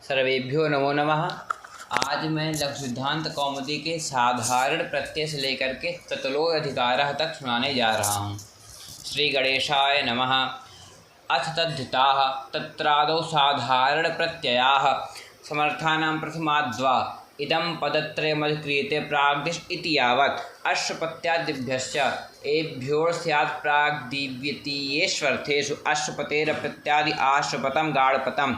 सर्वेभ्यो नमो नमः। आज मैं लघु सिद्धांत कौमुदी के साधारण प्रत्यय से लेकर के ततलोक अधिकारः तक सुनाने जा रहा हूँ। श्री गणेशाय नमः। अथ तद्धिताः तत्रादौ साधारण प्रत्ययाः समर्थानां प्रथमाद्वा इदं पदत्रयमधिक्रियते प्राग्दिश इति यावत् अश्वपत्यादिभ्यश्च एभ्यो स्यात् प्राग्दिव्यतीयेष्वर्थेषु अश्वपतेरप्रत्यादि आश्वपतं गाढपतं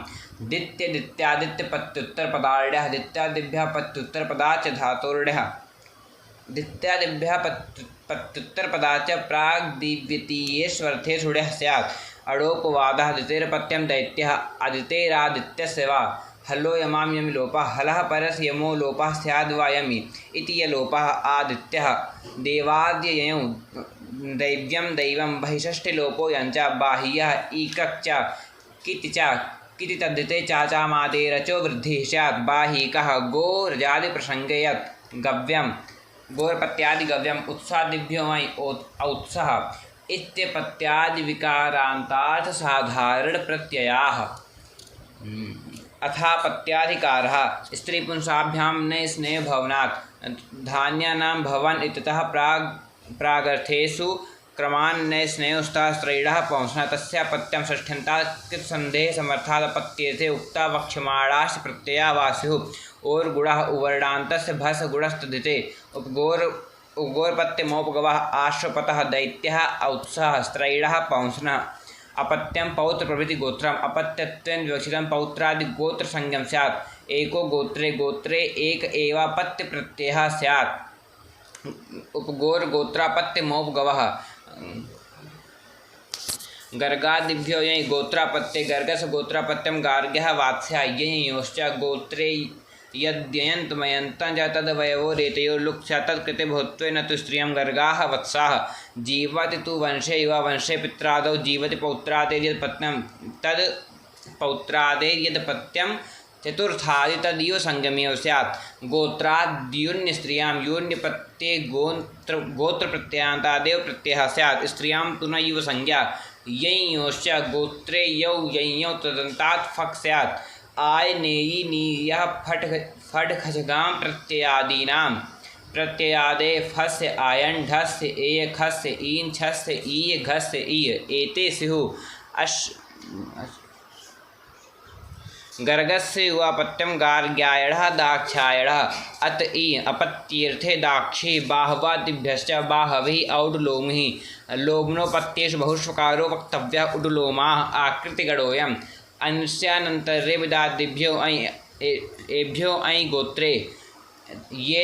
दित्यादित्यादित्यपत्युत्तरपदाढ्यः दित्यादिभ्यः पत्युत्तरपदाच्च धातोर्ढ्यः दित्यादिभ्यः पत्युत्तरपदाच्च प्राग्दिव्यतीयेष्वर्थेषु ढः स्यात् अडोपवादः दितेरपत्यं दैत्यः अदितेरादित्यस्य वा हलो यमां यमि लोपः हलः परस्य यमो लोपः स्याद्वा यमि इति यलोपः आदित्यः देवाद्ययौ दैव्यं दैवं बहिषष्ठिलोपो यञ्च बाह्यः ईकच्च किति तद्धिते चाचामादेरचो वृद्धिः स्यात् बाहिकः गोरजादिप्रसङ्गे यत् गव्यं गोरपत्यादिगव्यम् उत्सादिभ्यो मयि औत्सः इत्यपत्यादिविकारान्तार्थ साधारणप्रत्ययाः। अथापत्याधिकारः स्त्रीपुंसाभ्यां न स्नेहभवनात् धान्यानां भवन इत्यतः प्रागर्थेषु क्रमान् न स्नेहोस्ताः स्त्रैणः पुंसः तस्यापत्यं षष्ठ्यन्तात् कृतसन्देहसमर्थादपत्येते उक्ता वक्ष्यमाणाश्च प्रत्यया वा स्युः। ओर्गुणः उवर्णान्तस्य भस गुणस्तद्धिते उगोरपत्यमोपगवः आश्वपतः दैत्यः औत्सः स्त्रैणः पुंसः अपत्यं पौत्र प्रभृति गोत्रम् अपत्यत्वेन विवक्षितं पौत्रादि गोत्रसंज्ञं स्यात्। एको गोत्रे एक एवापत्य प्रत्ययः स्यात्। उपगोरगोत्रापत्यमोपगवः गर्गादिभ्यो यञि गोत्रापत्ये गर्गस्य गोत्रापत्यं गार्ग्यः वात्स्यायञयोश्च गोत्रे यद्ययन्तमयन्तं च तदवयवो रेतयो लुक् स्यात् तत्कृते भूत्वेन तु स्त्रियं गर्गाः वत्साः। जीवति तु वंशे युवा वंशे पित्रादौ जीवति पौत्रादेर्यत्पत्यं तद् पौत्रादेर्यत्पत्यं चतुर्थादि तदीयो संगमेव स्यात्। गोत्राद्यून्यस्त्रियां यून्यपत्ये गोत्रप्रत्ययान्तादेव प्रत्ययः स्यात्। स्त्रियां तु न युव संज्ञा यञयोश्च गोत्रे यौ यञौ तदन्तात् फक् स्यात्। आय नेयी नीयः फट् खचगां प्रत्ययादीनां प्रत्ययादे फस्य आयन ढस्य एय खस्य ईन छस्य ईय घस्य ईय एते स्युः। गर्गस्य युवापत्यं गार्ग्यायणः दाक्षायणः अत ई अपत्यर्थे दाक्षी बाहवादिभ्यश्च बाहवी औडुलोमिः लोमनोपत्येषु बहुष्वकारो वक्तव्यः उडुलोमाः आकृतिगणोऽयम् अन्स्यानन्तरे विदादिभ्यो एभ्यो ऐ गोत्रे ये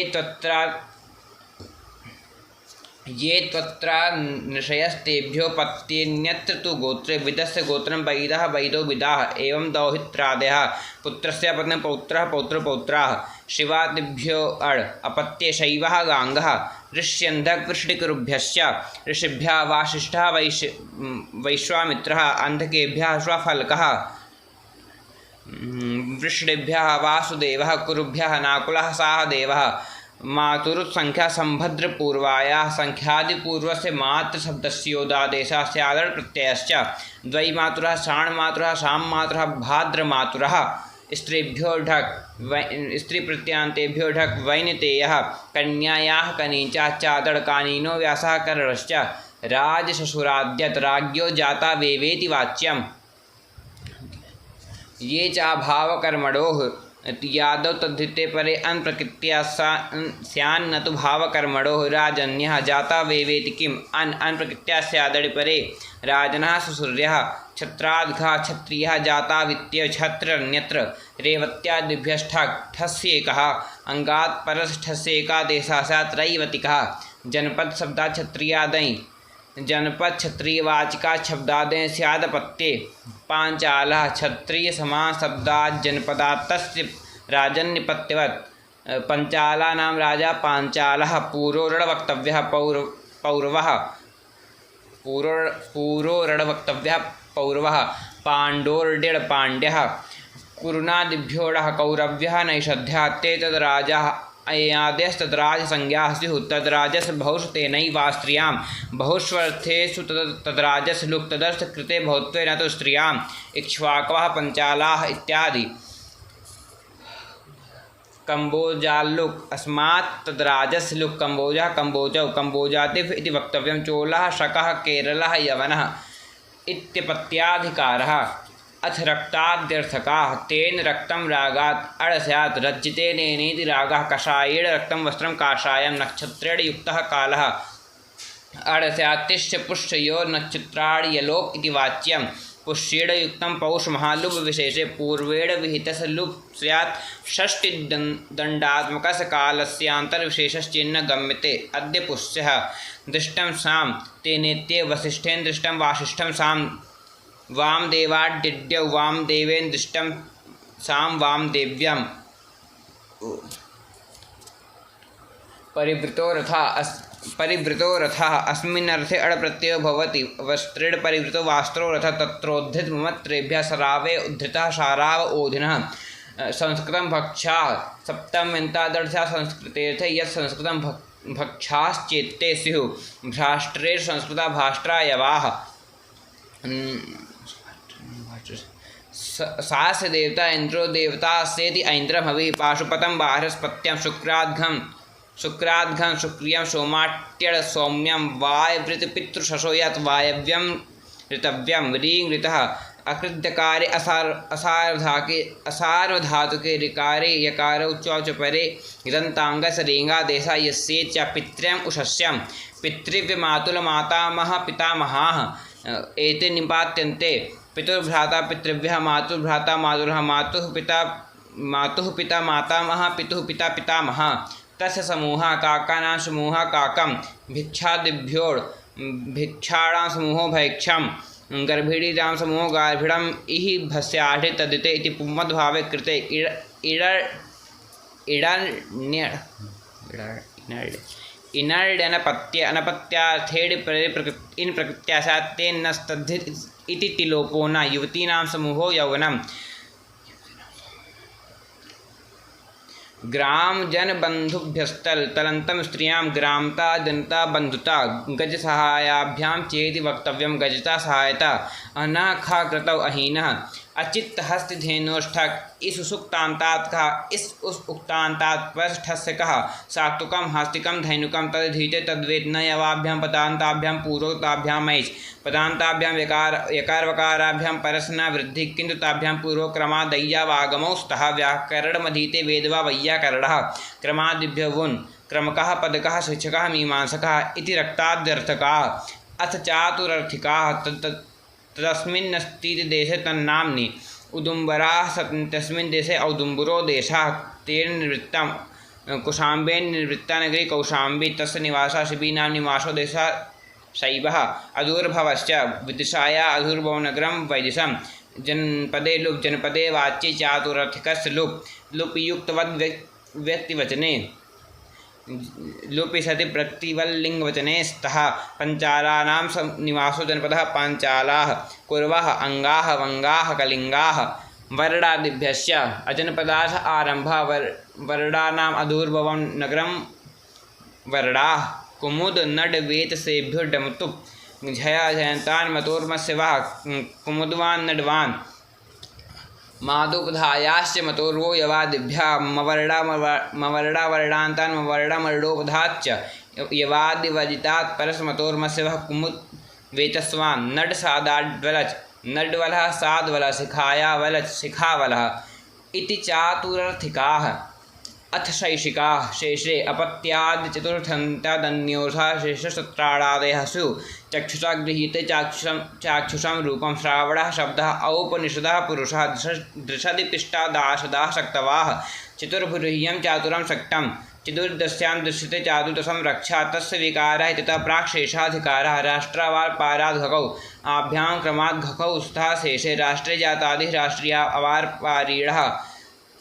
त्वत्रा निषयस्तेभ्यो पत्येन्यत्र तु गोत्रे विदस्य गोत्रं वैदः वैदो विदाः एवं दौहित्रादयः पुत्रस्य पत्नी पौत्रः पौत्रपौत्राः शिवादिभ्यो अड् अपत्ये शैवः गाङ्गः ऋष्यन्धक वृष्णिकरुभ्यश्च ऋषिभ्यः वासिष्ठः वैश्वामित्रः अन्धकेभ्यः श्वफल्कः वृष्णिभ्यः वासुदेवः कुरुभ्यः नाकुलः साहदेवः मातुरुत्संख्या संभद्रपूर्वायाः संख्यादिपूर्वस्य मातृशब्दस्योदादेशः स्यादप्रत्ययश्च द्वैमातुरः शाण्मातुरः शाम्मातुरः भाद्रमातुरः स्त्रीभ्यो ढक् स्त्रीप्रत्ययान्तेभ्यो ढक् वैनितेयः कन्यायाः कनीचा चादड़कानीनो व्यासः करणश्च राजशशुराद्यत् राज्ञो जाता वेवेति वाच्यम्। ये चाभावकर्मणोः यादव तद्धिते परे अनप्रकृत्या स्यान्न तु भावकर्मणोः राजन्यः जाता वेवेति किम् अनप्रकृत्या स्यादि परे राजनः ससुर्यः छत्राद्घा क्षत्रियः जाता वित्य छत्रन्यत्र रेवत्यादिभ्यष्ठस्येकः अंगात् परष्ठस्येकादेशः स्यात् रैवतिकः। जनपद शब्दात् क्षत्रियादयः जनपद क्षत्रियवाचिका शब्दादयः स्यादपत्ये पांचालः क्षत्रिय समान शब्दात् जनपदात् तस्य राजन्यपत्यवत् पंचालानां राजा पांचालः पूर्वोरणवक्तव्यः पौरवः पाण्डोर्डिड् पाण्ड्यः कुरुनादिभ्योऽडः कौरव्यः नैषध्यः ते तद्राजाः अयाद्यस्तद्राजसंज्ञाः स्युः। तद्राजस्य बहुश्रुतेनैवा स्त्रियां बहुष्वर्थेषु तद्राजस्य लुक् तदर्थकृते बहुत्वेन तु स्त्रियाम् इक्ष्वाकवः पंचालाः इत्यादि। कम्बोजाल्लुक् अस्मात् तद्राजस्य लुक् कम्बोजः कम्बोजौ कम्बोजातिः इति वक्तव्यं। चोलः शकः केरलः यवनः इत्यपत्याधिकारः। अथ रक्ताद्यर्थकाः तेन रक्तं रागात् अड स्यात् रज्जितेनेति रागः। कषायेण रक्तं वस्त्रं काषायं नक्षत्रेण युक्तः कालः अड स्यात्। तिष्ठ पुष्ययोर् नक्षत्राणि यलोक् इति वाच्यं। पुष्येण युक्तं पौष महालुभ विशेषे पूर्वेण विहितस्य लुप् स्यात्। षष्टिदण्डात्मकस्य कालस्यान्तर्विशेषश्चिन्न गम्यते। अद्य पुष्यः दृष्टं सां तेनेत्य वसिष्ठेन दृष्टं वासिष्ठं सां वामदेवाड्डिड्यौ वामदेवेन दृष्टं सां वामदेव्यम्। परिवृतो रथः अस्मिन्नर्थे अड प्रत्ययो भवति। वस्त्रेण परिवृतो वास्त्रो रथः तत्रोद्धृत ममत्रेभ्यः सरावे उद्धृतः साराव ओधिनः। संस्कृतं भक्षाः सप्तम्यन्तादर्थः संस्कृतेऽर्थे यत् संस्कृतं भक्षाश्चेत्ते स्युः। भ्राष्ट्रेण संस्कृता भाष्ट्रा यवाः। सास्य देवता इंद्रो देवता सेति ऐन्द्रं हविः। पाशुपतं बाहस्पत्यं शुक्राद्घं शुक्रियं सोमाट्यड सौम्यं वायवृतपितृशशो यत् वायव्यं ऋतव्यं। रीं ऋतः अकृत्यकारे असार्वधातुके ऋकारे यकारे उच्चपरे इदन्ताङ्गस्य रेङादेशः यस्ये च पित्र्यम् उषस्यं। पितृव्यमातुलमातामहः पितामहाः एते निपात्यन्ते। पितुर्भ्राता पितृव्यः मातुर्भ्राता मातुलः मातुः पिता मातामहः पितुः पिता पितामहः। तस्य समूहः काकानां समूहः काकं। भिक्षादिभ्योर् भिक्षाणां समूहो भैक्षं। गर्भिणीनां समूहो गार्भिणम्। इहि भस्याढ्ये तद्धिते इति पुंमद्भावे कृते इनर्ड्यनपत्य अनपत्यार्थेण इन प्रकृत्यासात् तेन नस्तद्धित इति तिलोपो न। युवतीनां समूहो यौवनम्। ग्राम जनबन्धुभ्यस्तलन्तं स्त्रियां ग्रामता जनता बन्धुता। गजसहायाभ्यां चेति वक्तव्यं गजता सहायता। अनखा कृतौ अहीनः। अचित्तहस्तिधेनोष्ठक इस सुक्तान्तात् कः इस उस उक्तान्तात् परष्ठस्य कः। साक्तुकं हास्तिकं धैनुकं तदधीते तद्वेद न यवाभ्यां पदान्ताभ्यां पूर्वोक्ताभ्याम् ऐच्। पदान्ताभ्यां यकारवकाराभ्यां परस्न वृद्धि किन्तु ताभ्यां पूर्वक्रमादय्यावागमौ स्तः। व्याकरणमधीते वेदवा वैयाकरणः। क्रमादिभ्यो वुन् क्रमकः पदकः शिक्षकः मीमांसकः इति रक्ताद्यर्थकाः। अथ चातुरर्थिकाः तस्मिन्नस्तीति देशे तन्नाम्नि। उदुम्बराः तस्मिन् देशे औदुम्बरो देशः। तेन निवृत्तं कुशाम्बेन निवृत्ता नगरी कौशाम्बी। तस्य निवासः शिबीनां निवासो देशः शैवः। अदूर्भवश्च विदिशाया अदूर्भवनगरं वैदिशं। जनपदे लुप् जनपदे वाच्ये चातुरर्थिकस्य लुप् युक्तवद् व्यक्तिवचने लुपि सति प्रकृतिवल्लिङ्गवचने स्तः। पञ्चालानां निवासो जनपदः पाञ्चालाः। कुरवः अंगाः वंगाः कलिंगाः। वर्णादिभ्यश्च अजनपदार्थ आरम्भः। वर्णानाम् अदूर्भवं नगरं वर्णाः। कुमुद नड वेतसेभ्यो डमतुप् झया झयन्तान् मतोर्मस्यवः। कुमुदवान् नडवान् मादोपधायाश्च मतोर्वो यवादिभ्यः। मवर्णा वर्णान्तान् मवर्णा मर्डोपधाच्च यवादिवजितात् परस्मतोर्मस्यवः। कुमुद वेतस्वान् नड सादाड्वलच् नड्वलः साद्वलः शिखाया वलच् शिखावलः इति चातुरर्थिकाः। अथ शैषिकाः शेषे अपत्यादि चतुर्थन्त्यादन्योऽर्थः शेषसत्राणादयः स्युः। चक्षुषा गृहीते चाक्षुषं रूपं। श्रावणः शब्दः औपनिषदः पुरुषः। दृशदि पिष्टादाशदाः शक्तवाः। चतुर्भुरीयं चातुरं शक्तं। चतुर्दश्यां दृश्यते चातुर्दशं रक्षा। तस्य विकारः इत्यतः प्राक् शेषाधिकारः। राष्ट्रावारपाराद्घकौ आभ्यां क्रमाद् घकौ स्तः शेषे। राष्ट्रे जातादिः राष्ट्रियः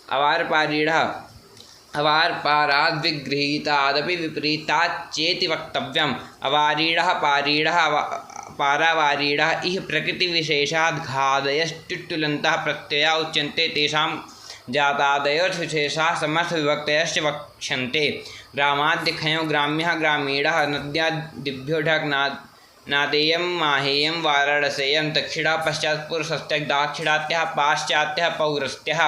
अवारपारीडः अवारपाराद्विगृहीतादपि विपरीताच्चेति वक्तव्यम्। अवारीडः पारीडः पारावारीडः इह प्रकृतिविशेषाद् घादयश्चुट्टुलन्तः प्रत्यया उच्यन्ते। तेषां जातादयोर्विशेषाः समर्थविभक्तयश्च वक्ष्यन्ते। ग्रामाद्यखयो ग्राम्यः ग्रामीणः। नद्यादिभ्यो ढक् नादेयं माहेयं वाराणसेयं। दक्षिणः पश्चात्पूर्वस्त्यः दाक्षिणात्यः पाश्चात्यः पौरस्त्यः।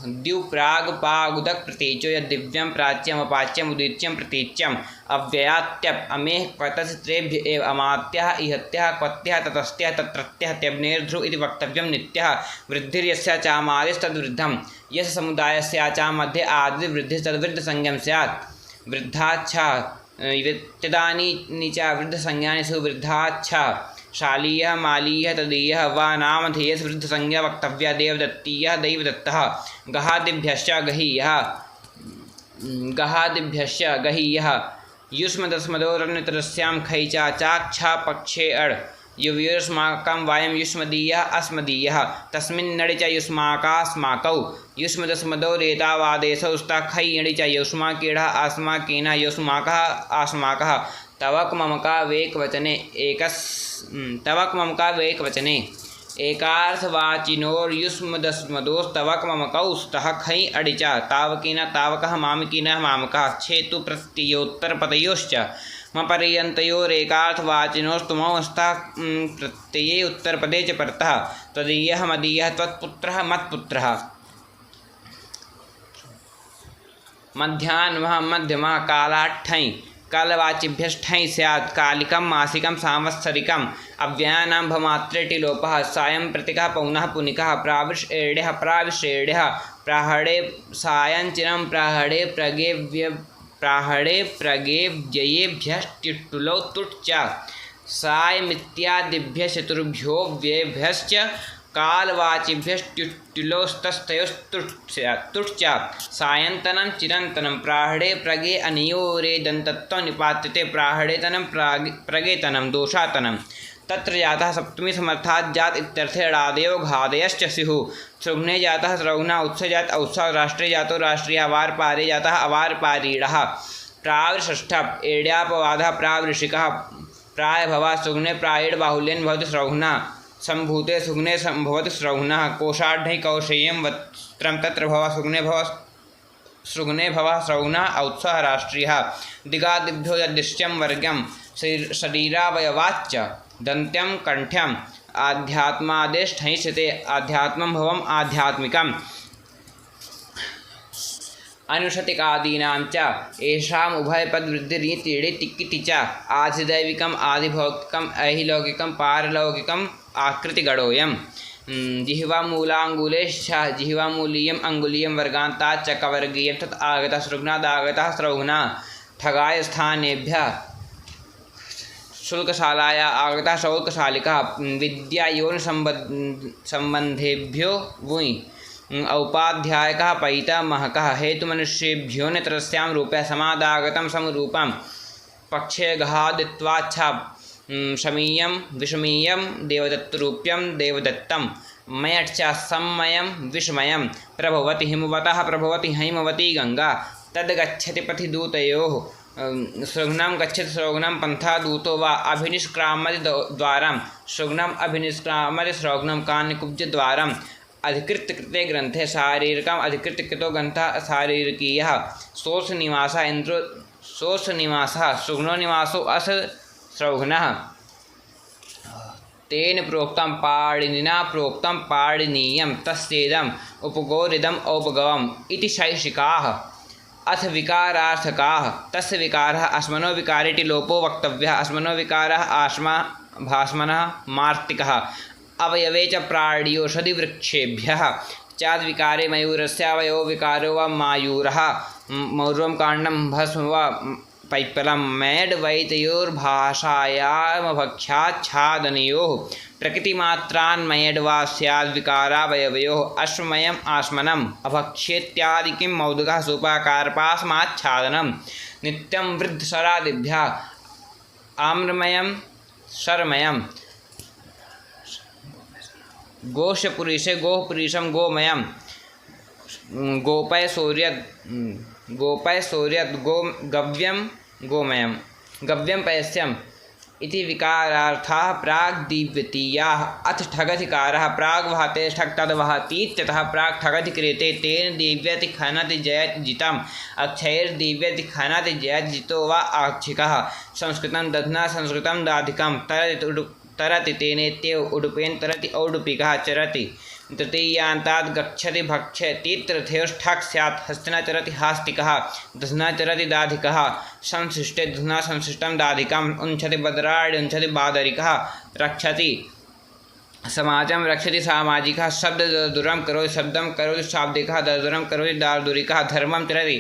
द्युप्राग्पागुदक प्रतीचो यद्दिव्यं प्राच्यम अपाच्यम उदीच्यम प्रतीच्यम अव्ययात्यप अमेह क्वतस् त्रेभ्य एव अमात्यः इहत्यः क्वत्यः ततस्त्यः तत्रत्यः त्यब्नेर्ध्रुव इति वक्तव्यं नित्यः वृद्धिर्यस्य चामादिस्तद्वृद्धं यस्य समुदायस्याचा मध्ये आदिवृद्धिस्तद्वृद्धसंज्ञं स्यात् वृद्धाच्छा तदानी च वृद्धसंज्ञानि सुवृद्धाच्छा शालीयः मालीयः तदीयः वा नामधेयस् वृद्धसंज्ञा वक्तव्या देवदत्तीयः दैवदत्तः गहादिभ्यश्च गहीयः युष्मदस्मदोरन्यतरस्यां खै चाक्षा पक्षे अड् युष्माकं वायं युष्मदीयः अस्मदीयः तस्मिन्नडि च युष्माकास्माकौ युष्मदस्मदौ रेतावादेशौ स्तः खै इणि च युष्माकीडः आस्माकीनः युष्माकः आस्माकः तवक ममका वेकवचने एकार्थवाचिनोर्युष्मदस्मदोस्तवक ममकौ स्तः खै अडि च तावकीनः तावकः मामकीनः मामकः छेतु प्रत्ययोत्तरपदयोश्च मपर्यन्तयोरेकार्थवाचिनोस्तुमौ स्तः प्रत्यये उत्तरपदे च परतः त्वदीयः मदीयः त्वत्पुत्रः मत्पुत्रः मध्याह्नः मध्यमः कालाट्ठञ् कालवाचिभ्यष्ठञ् स्यात् कालिकं मासिकं सांवत्सरिकम् अव्ययानां भमात्रे टिलोपः सायं प्रतिकः पौनः पुनिकः प्राविश्रेड्यः प्राविश्रेड्यः प्राहणे सायञ्चिनं प्राहणे प्रगेव्ययेभ्यश्टिट्टुलौ तुट् च सायमित्यादिभ्यः चतुर्भ्यो व्येभ्यश्च कालवाचिभ्यश्टिट्टुलोस्तस्थयोस्तुट् च सायन्तनं चिरन्तनं प्राहणे प्रगे अनियोरेदन्तत्वं निपात्यते प्राहणेतनं प्रगेतनं दोषातनं तत्र जातः सप्तमी समर्थात् जात इत्यर्थे णादयो घादयश्च स्युः सृग्ने जातः स्रग्ना उत्सजात औत्सः राष्ट्रे जातो राष्ट्रियः अवारपारे जातः अवारपारीडः प्रावृषष्ठः एड्यापवादः प्रावृषिकः प्रायभवा सुग्ने प्रायेण बाहुल्येन भवति स्रग्ना संभूते सुग्ने भवति स्रग्नः कोशाढ्यै कौशेयं वस्त्रं तत्र भव सुग्ने भव स्रग्नः औत्सः राष्ट्रियः दिगादिभ्यो यदृश्यं वर्ग्यं शरीरावयवाच्च दन्त्यं कंठ्यम् आध्यात्मादेष्ठैष्यते आध्यात्मं भवम् आध्यात्मिकम् अनुशतिकादीनां च येषाम् उभयपदवृद्धिरीतिडि तिक्किति च आधिदैविकम् आधिभौतिकम् ऐहिलौकिकं पारलौकिकम् आकृतिगणोऽयं जिह्वामूलाङ्गुलेश्च जिह्वामूलीयम् अङ्गुलीयं वर्गान्ताच्च कवर्गीयं तत् आगतः सृग्नादागतः स्रौघ्ना ठगाय स्थानेभ्यः शुल्कशालाया आगतः शौल्कशालिकः विद्यायोनिसम्बन्धेभ्यो वुञ् औपाध्यायकः पैतामहकः हेतुमनुष्येभ्यो नेत्रस्यां रूपे समादागतं समरूपं पक्षे गहादित्वाच्छा शमीयं विषमीयं देवदत्तरूप्यं देवदत्तं मयच्च सम्मयं विषमयं प्रभवति हिमवतः प्रभवति हैमवती गंगा तद्गच्छति पथि दूतयोः सृग्नं गच्छति सृग्नं पन्था दूतो वा अभिनिष्क्रामति द्वारं सृग्नम् अभिनिष्क्रामति सृग्नं कान्यकुब्जद्वारम् अधिकृत्य कृते ग्रंथे शारीरिकम् अधिकृत्य कृतो ग्रन्थः शारीरिकीयः सोऽसनिवासः इन्द्रो सोऽसनिवासः सृग्नो निवासो अस स्रौघ्नः तेन प्रोक्तं पाणिनिना प्रोक्तं पाणिनीयं तस्येदम् उपगौरिदम् औपगवम् इति शैक्षिकाः अथ विकारार्थकाः तस्य विकारः अस्मनो विकारेति लोपो वक्तव्यः अस्मनो विकारः आश्मा भास्मनः मार्तिकः अवयवे च प्राणियोषधिवृक्षेभ्यः चाद्विकारे मयूरस्यावयवो विकारो वा मायूरः मौर्वं काण्डं भस्म वा पैप्पलं मेड्वैतयोर्भाषायामभक्ष्याच्छादनयोः प्रकृतिमात्रान्मयड् वा स्याद्विकारावयवयोः अश्वमयम् आश्मनम् अभक्ष्येत्यादिकिं मौदुकः सूपाकारपास्माच्छादनं नित्यं वृद्धशरादिभ्यः आम्रमयं शरमयं गोशपुरीशे गोपुरीशं गोमयं गोपयसूर्यद् गव्यं गोमयं गव्यं पयस्यम् इति विकारार्थाः प्राग्दिव्यतीयाः अथ ठगधिकारः प्राग्वहते ठक् तद्वहतीत्यतः प्राक् ठगधिक्रियते तेन दिव्यति खनति जयति जितम् अक्षयैर्दिव्यति खनति जयति जितो वा आक्षिकः संस्कृतं दध्ना संस्कृतं दाधिकं तरति तेनेत्येव उडुपेन तरति औडुपिकः चरति तृतीयान्तात् गच्छति भक्षति तृतीयोष्ठाक् स्यात् हस्तिना चरति हास्तिकः दध्ना चरति दाधिकः संशिष्टे दध्ना संशिष्टं दाधिकम् उञ्छति बदराडि उञ्छति बादरिकः रक्षति समाजं रक्षति सामाजिकः शब्ददुरं करोति शब्दं करोति शाब्दिकः दर्दुरं करोति दार्दुरिकः धर्मं चरति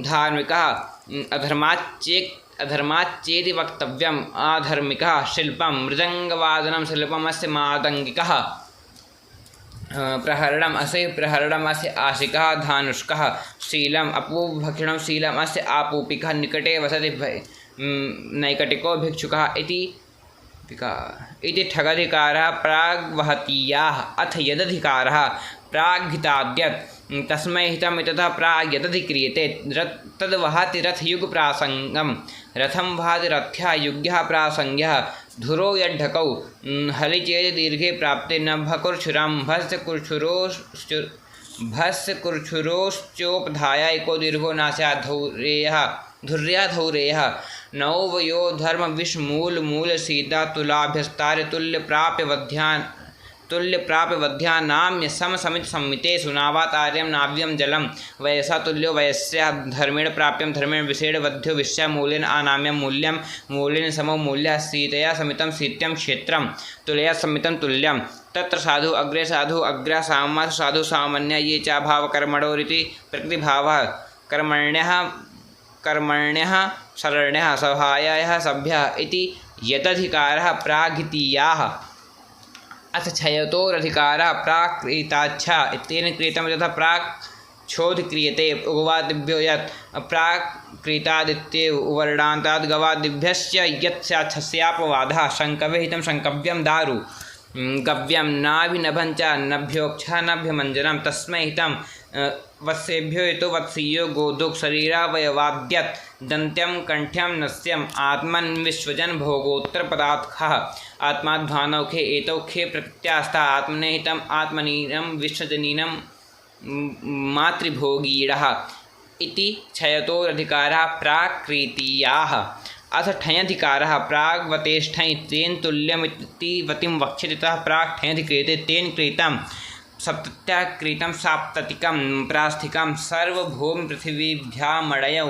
धार्मिकः अधर्माच्चेति वक्तव्यम् आधर्मिकः शिल्पं मृदङ्गवादनं शिल्पमस्य मादङ्गिकः प्रहरणम् अस्य आशिकः धानुष्कः शीलम् अपूभक्षणं शीलम् अस्य आपूपिकः निकटे वसति नैकटिको भिक्षुकः इति ठगधिकारः प्राग्वहतीयाः अथ यदधिकारः प्राग्हिताद्यत् तस्मै हितम् इत्यतः प्राग् यदधिक्रियते तद्वहति रथयुगप्रासङ्गं रथं वहति रथ्यः युग्यः प्रासङ्ग्यः धुरो यड्ढकौ हलिचेति दीर्घे प्राप्ते नभकुर्छुरं भस्यकुर्छुरोश्चोपधाय एको दीर्घो नास्यात् धुर्यः नवयो धर्म विषमूल सीता तुलाभ्यस्तार्य तुल्य प्राप्य वध्या नाम्य समित संमिते सुनावातार्यं नाव्यं जलम वयसा तुल्यो वयस्या धर्मेण प्राप्यं धर्मेण विषेण वध्यो विषया मूल्येन अनाम्यं मूल्येन समो मूल्यः सीतया समितं सीत्यं क्षेत्रं तुलया समितं तुल्यं तत्र साधु अग्रे सामा साधु सामान्य ये चाभाव कर्मणोरिति प्रकृतिभावः कर्मण्यः शरण्यः सभायाः सभ्यः इति यतधिकारः प्रागितीयाः अथ क्षयतोरधिकारः प्राक्रीताच्छा इत्येन क्रियतं यथा प्राक् क्रियते उगवादिभ्यो यत् प्राक्रीतादित्येव उवर्णान्ताद् गवादिभ्यश्च यत् स्यात्स्यापवादः शङ्कवे हितं शङ्कव्यं दारु गव्यं नाभिनभं च नभ्योक्षः नभ्यमञ्जनं तस्मै हितं वत्सेभ्यो हितो वत्सीयो गोदुक् शरीरावयवाद्यत् दन्त्यं कण्ठ्यं नस्यम् आत्मन्विश्वजन भोगोत्तरपदार्थः आत्माध्वानौखे एतौखे प्रत्यास्था आत्मने हितम् आत्मनीनं विश्वजनीनं मातृभोगीडः इति क्षयतोरधिकारः प्राक्रीतीयाः अथ ठञधिकारः प्राग्वतेष्ठञ् तेन तुल्यमिति वतिं वक्ष्यते ततः प्राक् ठञधिक्रियते तेन क्रीतं सप्तत्या क्रीतं साप्ततिकं प्रास्थिकं सर्वभूमिपृथिवीभ्यामडयौ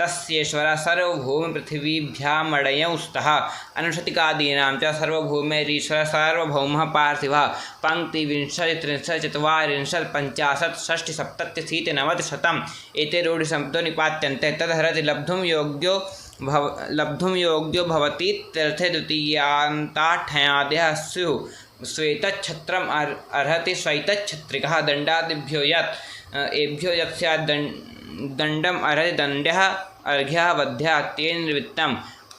तस्येश्वरः सर्वभूमिपृथिवीभ्यामडयौ स्तः अनुशतिकादीनां च सर्वभूमेरीश्वरः सार्वभौमः पार्थिवः पङ्क्तिविंशति त्रिंशत् चत्वारिंशत् पञ्चाशत् षष्टिः सप्ततिः अशीतिः नवतिः शतम् एते रूढिशब्दो निपात्यन्ते तदहरति लब्धुं योग्यो भवति तीर्थे द्वितीयान्ताठ्यादयः स्युः श्वेतच्छत्रम् अर्हति श्वैतच्छत्रिकः दण्डादिभ्यो यत् एभ्यो यत् स्यात् दण्डम् अर्हति दण्ड्यः अर्घ्यः वध्यः तेन निवृत्तम्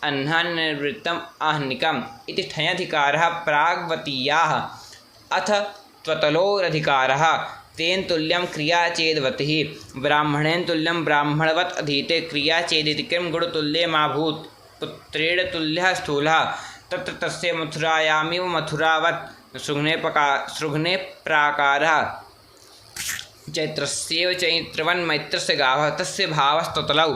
अह्निर्वृत्तम् आहनिकम् इति ठञधिकारः प्राग्वतीयाः अथ त्वतलोरधिकारः तेन तुल्यं क्रिया चेद्वतिः ब्राह्मणेन तुल्यं ब्राह्मणवत् अधीते क्रिया चेदिति किं गुणतुल्यमाभूत् पुत्रेण तुल्यः स्थूलः तत्र तस्य मथुरायामिव मथुरावत् सृघ्ने प्राकारः चैत्रस्यैव चैत्रवन्मैत्रस्य गावः तस्य भावस्ततलौ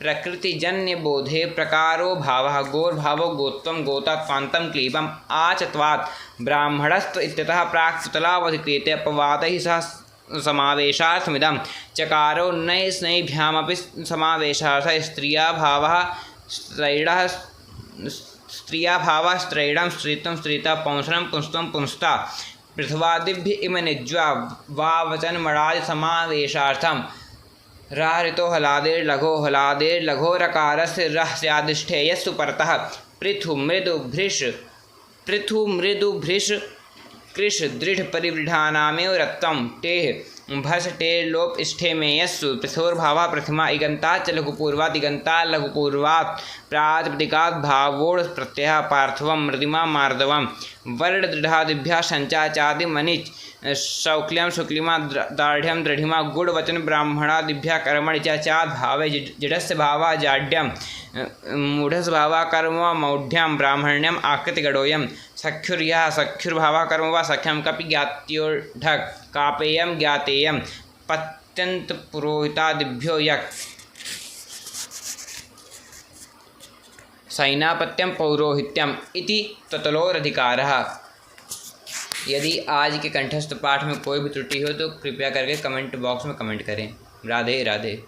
प्रकृतिजन्यबोधे प्रकारो भावः गोर्भावो गोत्वं गोतात् पान्तं क्लीबम् आचत्वात् ब्राह्मणस्त्व इत्यतः प्राक्तलावधि क्रियते अपवादैः सह समावेशार्थमिदं चकारो नैः स्नैभ्यामपि समावेशार्थः स्त्रियाभावः स्त्रैणं स्त्रीत्वं स्त्रीता पुंसनं पुंस्त्वं पुंस्ता पृथ्वादिभ्य इम निज्वा वावचनमणादि समावेशार्थं राहृतो हलादेर्लघोरकारस्य रः स्यादिष्ठेयस्सु परतः पृथु मृदुभृश कृश दृढ़ परिवृढानामेव रत्वं टेः भस टेर्लोप इष्ठेमेयस्सु पृथोर्भावः प्रथमा इगन्ताच्च लघुपूर्वात् इगन्तात् लघुपूर्वात् प्रातिपदिकात् भावोढ प्रत्ययः पार्थिवं मृदिमा मार्दवं वर्णदृढादिभ्यः सञ्चाचादिमनिच् शौक्ल्यं शुक्लिमा दार्ढ्यं दृढिमा गुणवचन ब्राह्मणादिभ्यः कर्मणि चात् भावे जडस्य भावः जाड्यं मूढस्य भावः कर्म मौढ्यं ब्राह्मण्यम् आकृतिगडोयं सख्युर्यः सख्युर्भावः कर्म वा सख्यं कपि ज्ञात्योढक् कापेयं ज्ञातेयं पत्यन्तपुरोहितादिभ्यो यक् सैनापत्यं पौरोहित्यम् इति ततलोरधिकारः यदि आज के कंठस्थ पाठ में कोई भी त्रुटि हो तो कृपया करके कमेंट बॉक्स में कमेंट करें। राधे राधे।